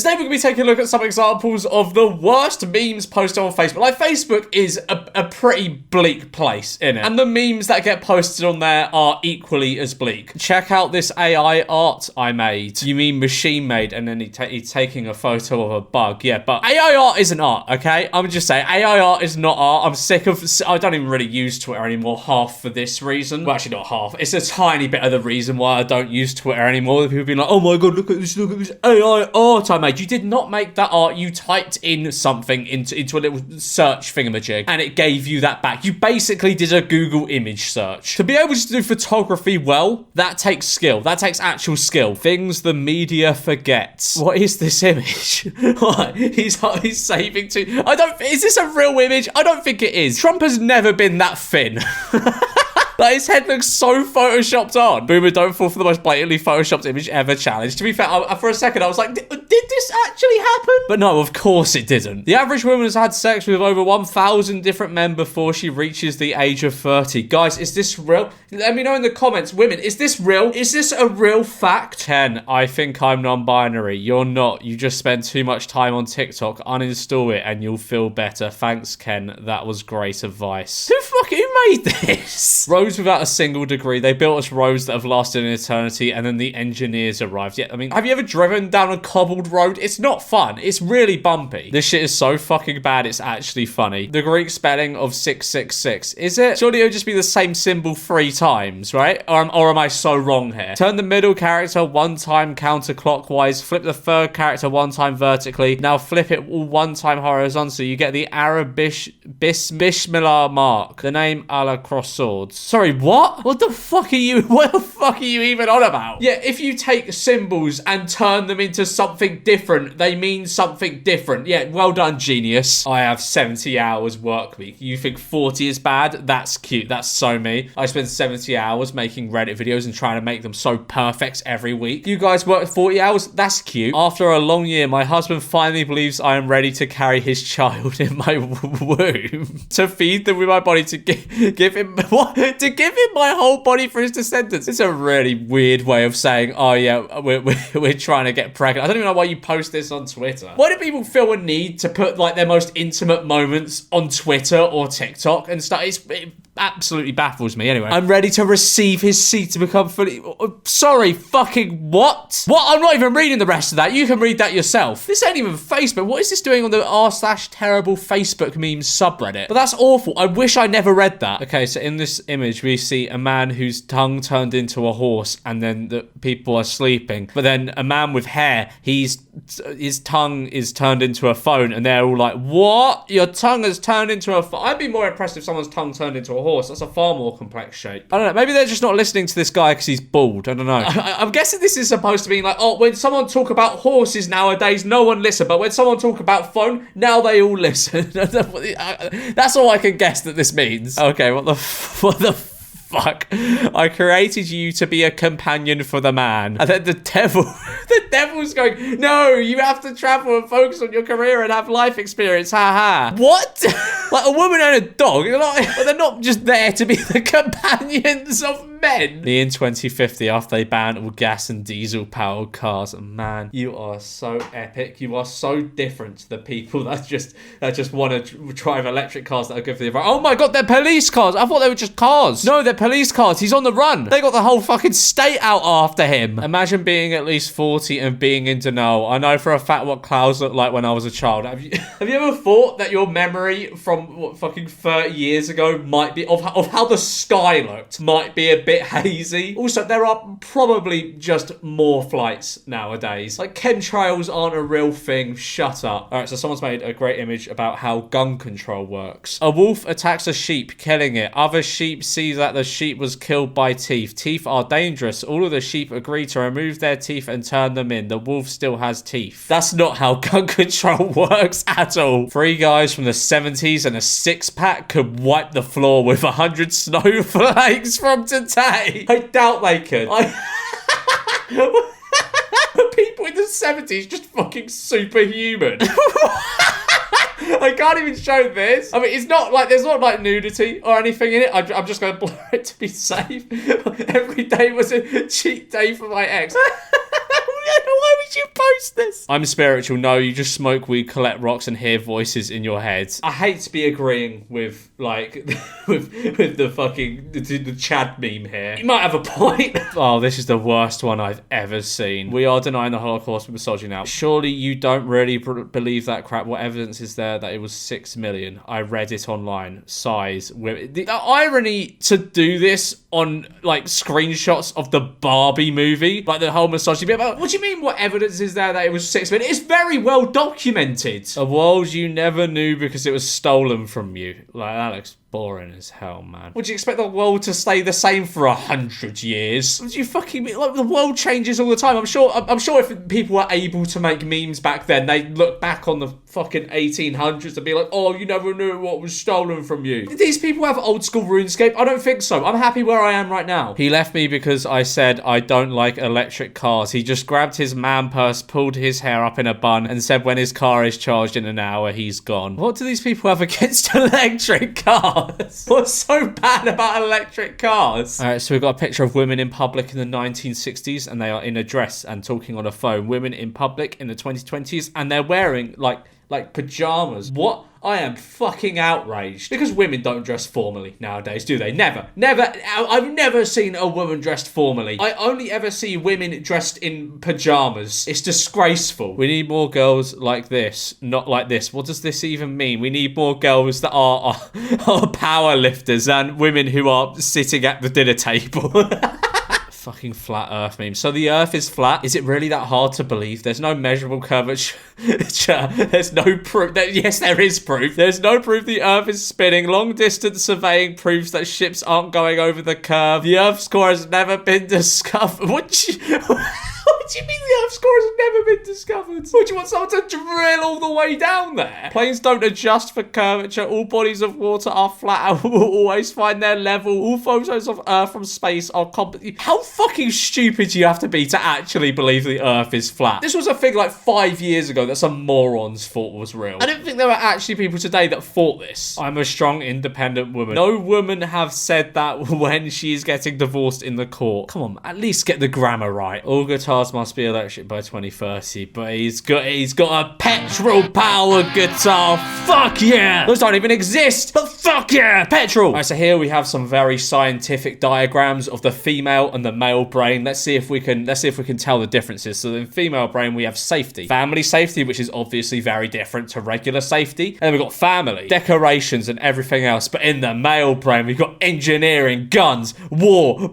Today we're going to be taking a look at some examples of the worst memes posted on Facebook. Like, Facebook is a pretty bleak place, innit? And the memes that get posted on there are equally as bleak. Check out this AI art I made. You mean machine made, and then he's taking a photo of a bug. Yeah, but AI art isn't art, okay? I'm just saying, AI art is not art. I'm sick of... I don't even really use Twitter anymore, half for this reason. Well, actually not half. It's a tiny bit of the reason why I don't use Twitter anymore. People being like, oh my god, look at this AI art I made. You did not make that art. You typed in something into a little search thingamajig, and it gave you that back. You basically did a Google image search. To be able to do photography well, that takes skill. That takes actual skill. Things the media forgets. What is this image? What? He's saving to... Is this a real image? I don't think it is. Trump has never been that thin. Like, his head looks so photoshopped on. Boomer, don't fall for the most blatantly photoshopped image ever challenge. To be fair, for a second, I was like, did this actually happen? But no, of course it didn't. The average woman has had sex with over 1,000 different men before she reaches the age of 30. Guys, is this real? Let me know in the comments. Women, is this real? Is this a real fact? Ken, I think I'm non-binary. You're not. You just spend too much time on TikTok. Uninstall it and you'll feel better. Thanks, Ken. That was great advice. Who made this? Roads without a single degree. They built us roads that have lasted an eternity, and then the engineers arrived. Yeah, I mean, have you ever driven down a cobbled road? It's not fun. It's really bumpy. This shit is so fucking bad, it's actually funny. The Greek spelling of 666. Is it? Surely it would just be the same symbol 3 times, right? Or am I so wrong here? Turn the middle character 1 time counterclockwise. Flip the 3rd character 1 time vertically. Now flip it all 1 time horizontally. You get the Bismillah mark. The name Allah cross swords. Sorry, what? What the fuck are you even on about? Yeah, if you take symbols and turn them into something different, they mean something different. Yeah, well done, genius. I have 70 hours work week. You think 40 is bad? That's cute. That's so me. I spend 70 hours making Reddit videos and trying to make them so perfect every week. You guys work 40 hours? That's cute. After a long year, my husband finally believes I am ready to carry his child in my womb. To feed them with my body, to give him... What? To give him my whole body for his descendants. It's a really weird way of saying, oh yeah, we're trying to get pregnant. I don't even know why you post this on Twitter. Why do people feel a need to put like their most intimate moments on Twitter or TikTok and stuff? It absolutely baffles me. Anyway, I'm ready to receive his seed to become fully... Sorry, fucking what? What? I'm not even reading the rest of that. You can read that yourself. This ain't even Facebook. What is this doing on the r/terrible Facebook memes subreddit? But that's awful. I wish I never read that. Okay, so in this image, we see a man whose tongue turned into a horse, and then the people are sleeping. But then a man with hair, his tongue is turned into a phone, and they're all like, what? Your tongue has turned into a phone? I'd be more impressed if someone's tongue turned into a horse. That's a far more complex shape. I don't know. Maybe they're just not listening to this guy because he's bald. I don't know. I'm guessing this is supposed to be like, oh, when someone talk about horses nowadays, no one listen. But when someone talk about phone, now they all listen. That's all I can guess that this means. Okay, what the fuck? I created you to be a companion for the man. And then the devil's going, no, you have to travel and focus on your career and have life experience. Ha ha. What? Like a woman and a dog? They're not just there to be the companions of men. In 2050, after they ban all gas and diesel powered cars. Man, you are so epic. You are so different to the people that just want to drive electric cars that are good for the environment. Oh my god, they're police cars. I thought they were just cars. No, they're police cars. He's on the run. They got the whole fucking state out after him. Imagine being at least 40 and being in denial. I know for a fact what clouds looked like when I was a child. Have you ever thought that your memory from what fucking 30 years ago might be of how the sky looked might be a bit hazy? Also, there are probably just more flights nowadays. Like, chemtrails aren't a real thing. Shut up. Alright, so someone's made a great image about how gun control works. A wolf attacks a sheep, killing it. Other sheep see that the sheep was killed by teeth. Teeth are dangerous. All of the sheep agree to remove their teeth and turn them in. The wolf still has teeth. That's not how gun control works at all. 3 guys from the 70s and a 6-pack could wipe the floor with 100 snowflakes from today. I doubt they could. People in the 70s just fucking superhuman. I can't even show this. I mean, it's not like, there's not like nudity or anything in it. I'm just going to blur it to be safe. Every day was a cheat day for my ex. Why are we did you post this? I'm spiritual. No, you just smoke weed, collect rocks, and hear voices in your head. I hate to be agreeing with, like, with the fucking the Chad meme here. You might have a point. Oh, this is the worst one I've ever seen. We are denying the Holocaust with misogyny now. Surely you don't really believe that crap. What evidence is there that it was 6 million? I read it online. Size. The irony to do this on, like, screenshots of the Barbie movie, like the whole misogyny bit. But what do you mean, what evidence is there that it was 6 million? It's very well documented. A world you never knew because it was stolen from you. Like, that looks boring as hell, man. Would you expect the world to stay the same for 100 years? Would you fucking mean? Like, the world changes all the time. I'm sure if people were able to make memes back then, they'd look back on the fucking 1800s and be like, oh, you never knew what was stolen from you. Did these people have old school RuneScape? I don't think so. I'm happy where I am right now. He left me because I said I don't like electric cars. He just grabbed his man purse, pulled his hair up in a bun, and said when his car is charged in an hour, he's gone. What do these people have against electric cars? What's so bad about electric cars? Alright, so we've got a picture of women in public in the 1960s, and they are in a dress and talking on a phone. Women in public in the 2020s, and they're wearing, like pajamas. What? I am fucking outraged. Because women don't dress formally nowadays, do they? Never. I've never seen a woman dressed formally. I only ever see women dressed in pajamas. It's disgraceful. We need more girls like this, not like this. What does this even mean? We need more girls that are power lifters than women who are sitting at the dinner table. Fucking flat earth meme. So the earth is flat. Is it really that hard to believe? There's no measurable curvature. There's no proof. Yes, there is proof. There's no proof the earth is spinning. Long distance surveying proves that ships aren't going over the curve. The earth's core has never been discovered. What do you mean the Earth's core has never been discovered? Would you want someone to drill all the way down there? Planes don't adjust for curvature. All bodies of water are flat and will always find their level. All photos of Earth from space are How fucking stupid do you have to be to actually believe the Earth is flat? This was a thing like 5 years ago that some morons thought was real. I don't think there are actually people today that thought this. I'm a strong, independent woman. No woman have said that when she's getting divorced in the court. Come on, at least get the grammar right. All guitars must be electric by 2030, but he's got a petrol powered guitar. Fuck yeah! Those don't even exist, but fuck yeah! Petrol! Alright, so here we have some very scientific diagrams of the female and the male brain. Let's see if we can tell the differences. So in female brain we have safety. Family safety, which is obviously very different to regular safety. And then we've got family, decorations and everything else. But in the male brain we've got engineering, guns, war,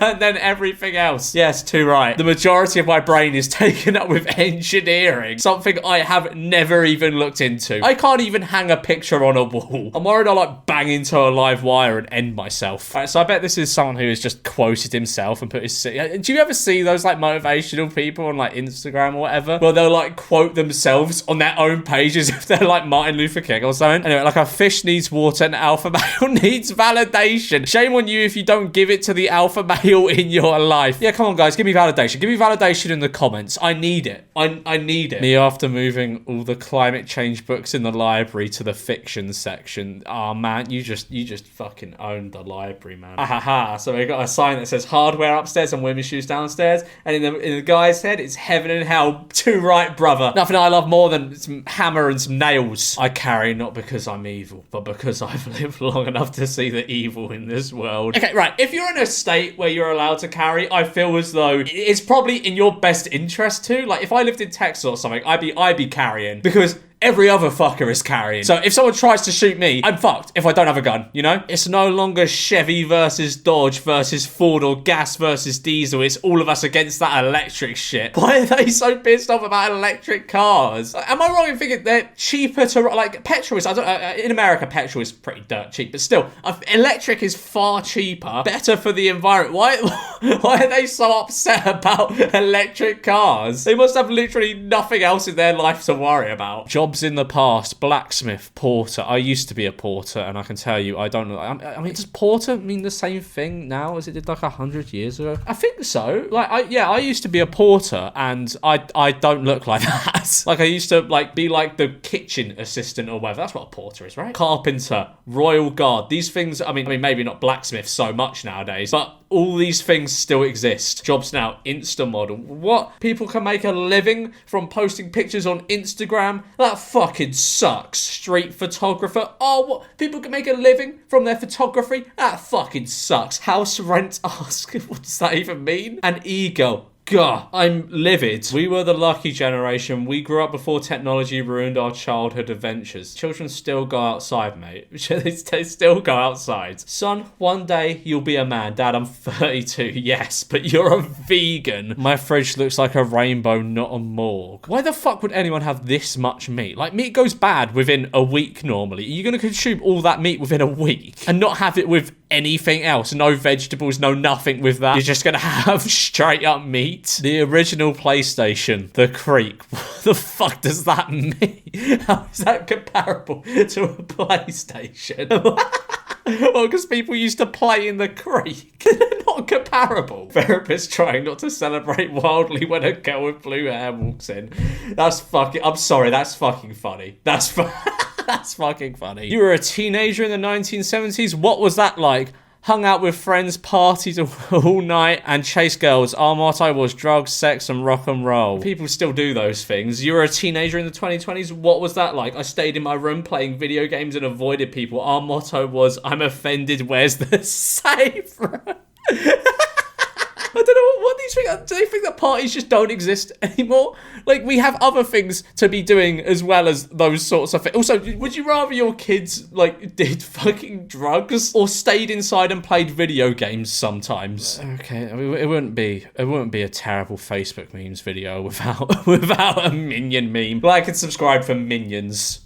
and then everything else. Yes, too right. The majority of my brain is taken up with engineering. Something I have never even looked into. I can't even hang a picture on a wall. I'm worried I'll like bang into a live wire and end myself. Alright, so I bet this is someone who has just quoted himself and put his... Do you ever see those like motivational people on like Instagram or whatever? Where they'll like quote themselves on their own pages if they're like Martin Luther King or something. Anyway, like a fish needs water and alpha male needs validation. Shame on you if you don't give it to the alpha male in your life. Yeah, come on guys, give me validation. Give me validation in the comments. I need it. I need it. Me after moving all the climate change books in the library to the fiction section. Oh man, you just fucking owned the library, man. Ha. So we got a sign that says hardware upstairs and women's shoes downstairs. And in the guy's head, it's heaven and hell. Too right, brother. Nothing I love more than some hammer and some nails. I carry not because I'm evil, but because I've lived long enough to see the evil in this world. Okay, right. If you're in a state where you're allowed to carry, I feel as though it's probably in your best interest to. Like, if I lived in Texas or something, I'd be carrying because every other fucker is carrying. So if someone tries to shoot me, I'm fucked if I don't have a gun, you know? It's no longer Chevy versus Dodge versus Ford or gas versus diesel. It's all of us against that electric shit. Why are they so pissed off about electric cars? Am I wrong in thinking they're cheaper to... Like, petrol is... in America, petrol is pretty dirt cheap. But still, electric is far cheaper. Better for the environment. Why are they so upset about electric cars? They must have literally nothing else in their life to worry about. Jobs in the past, blacksmith, porter. I used to be a porter, and I can tell you, I don't know. I mean, does porter mean the same thing now as it did like 100 years ago? I think so. Like, I used to be a porter, and I don't look like that. Like, I used to like be like the kitchen assistant or whatever. That's what a porter is, right? Carpenter, royal guard. These things. I mean, maybe not blacksmith so much nowadays, but all these things still exist. Jobs now, Insta model. What? People can make a living from posting pictures on Instagram? That fucking sucks. Street photographer. Oh, what? People can make a living from their photography? That fucking sucks. House rent ask. What does that even mean? An ego. God, I'm livid. We were the lucky generation. We grew up before technology ruined our childhood adventures. Children still go outside, mate. They still go outside. Son, one day you'll be a man. Dad, I'm 32. Yes, but you're a vegan. My fridge looks like a rainbow, not a morgue. Why the fuck would anyone have this much meat? Like, meat goes bad within a week normally. Are you going to consume all that meat within a week and not have it with anything else? No vegetables, no nothing with that. You're just going to have straight up meat? The original PlayStation, the Creek. What the fuck does that mean? How is that comparable to a PlayStation? Well, because people used to play in the creek. They're not comparable. Therapist trying not to celebrate wildly when a girl with blue hair walks in. That's fucking... I'm sorry, that's fucking funny. That's fucking funny. You were a teenager in the 1970s? What was that like? Hung out with friends, partied all night, and chased girls. Our motto was drugs, sex, and rock and roll. People still do those things. You were a teenager in the 2020s? What was that like? I stayed in my room playing video games and avoided people. Our motto was, I'm offended, where's the safe room? I don't know, what do you think? Do they think that parties just don't exist anymore? Like, we have other things to be doing as well as those sorts of things. Also, would you rather your kids, like, did fucking drugs or stayed inside and played video games sometimes? Okay, I mean, it wouldn't be a terrible Facebook memes video without a Minion meme. Like and subscribe for Minions.